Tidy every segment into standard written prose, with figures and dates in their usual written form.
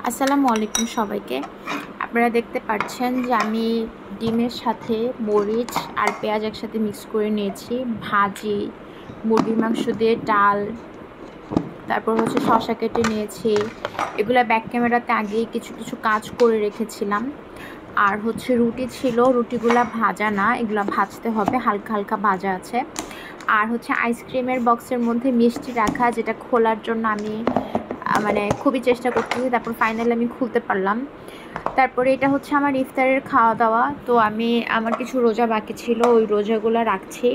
আসসালামু আলাইকুম সবাইকে। আপনারা দেখতে পাচ্ছেন যে আমি ডিমের সাথে মরিচ আর পেঁয়াজ একসাথে মিক্স করে নিয়েছি। ভাজি, মুরগির মাংস দিয়ে ডাল, তারপর হচ্ছে শসা কেটে নিয়েছি। এগুলো ব্যাক ক্যামেরাতে আগেই কিছু কিছু কাজ করে রেখেছিলাম। আর হচ্ছে রুটি ছিল, রুটিগুলা ভাজা না, এগুলো ভাজতে হবে, হালকা হালকা ভাজা আছে। আর হচ্ছে আইসক্রিমের বক্সের মধ্যে মিষ্টি রাখা, যেটা খোলার জন্য আমি মানে খুবই চেষ্টা করতেছি, তারপর ফাইনালি আমি খুলতে পারলাম। তারপরে এটা হচ্ছে আমার ইফতারের খাওয়া দাওয়া। তো আমি আমার কিছু রোজা বাকি ছিল, ওই রোজাগুলো রাখছি।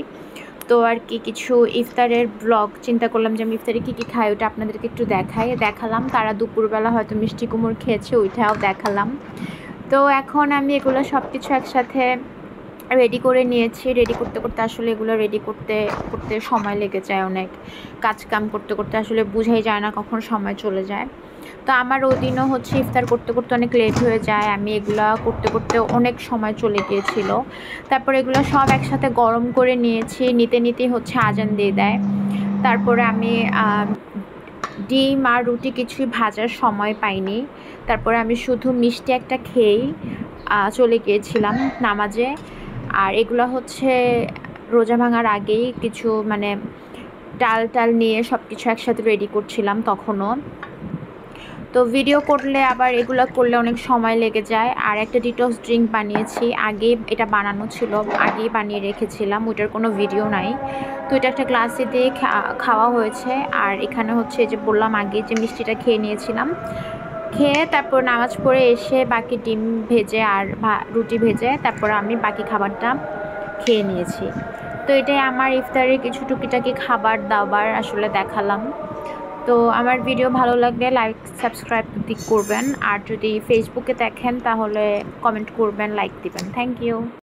তো আর কি কিছু ইফতারের ব্লগ চিন্তা করলাম যে আমি ইফতারে কী কী খাই ওটা আপনাদেরকে একটু দেখালাম। তারা দুপুরবেলা হয়তো মিষ্টি কুমড় খেয়েছে, ওইটাও দেখালাম। তো এখন আমি এগুলো সব কিছু একসাথে রেডি করে নিয়েছি। রেডি করতে করতে আসলে এগুলো রেডি করতে করতে সময় লেগে যায় অনেক। কাজ কাম করতে করতে আসলে বোঝাই যায় না কখন সময় চলে যায়। তো আমার ওই দিনও হচ্ছে ইফতার করতে করতে অনেক লেট হয়ে যায়। আমি এগুলা করতে করতে অনেক সময় চলে গিয়েছিল। তারপরে এগুলো সব একসাথে গরম করে নিয়েছি, নিতে নিতেই হচ্ছে আজান দিয়ে দেয়। তারপরে আমি ডিম আর রুটি কিছুই ভাজার সময় পাইনি। তারপরে আমি শুধু মিষ্টি একটা খেয়েই চলে গিয়েছিলাম নামাজে। আর এগুলো হচ্ছে রোজা ভাঙার আগেই কিছু মানে ডাল নিয়ে সব কিছু একসাথে রেডি করছিলাম তখনও। তো ভিডিও করলে আবার এগুলো করলে অনেক সময় লেগে যায়। আর একটা ডিটক্স ড্রিঙ্ক বানিয়েছি, আগে এটা বানানো ছিল, আগেই বানিয়ে রেখেছিলাম, ওইটার কোনো ভিডিও নাই। তো এটা একটা গ্লাসে দিয়ে খাওয়া হয়েছে। আর এখানে হচ্ছে যে বললাম আগে যে মিষ্টিটা খেয়ে নিয়েছিলাম, খেয়ে তারপর নামাজ পড়ে এসে বাকি ডিম ভেজে আর রুটি ভেজে তারপর আমি বাকি খাবারটা খেয়ে নিয়েছি। তো এটাই আমার ইফতারের কিছু টুকিটাকি খাবার দাবার আসলে দেখালাম। তো আমার ভিডিও ভালো লাগলে লাইক সাবস্ক্রাইব করবেন। আর যদি ফেসবুকে দেখেন তাহলে কমেন্ট করবেন, লাইক দিবেন। Thank you.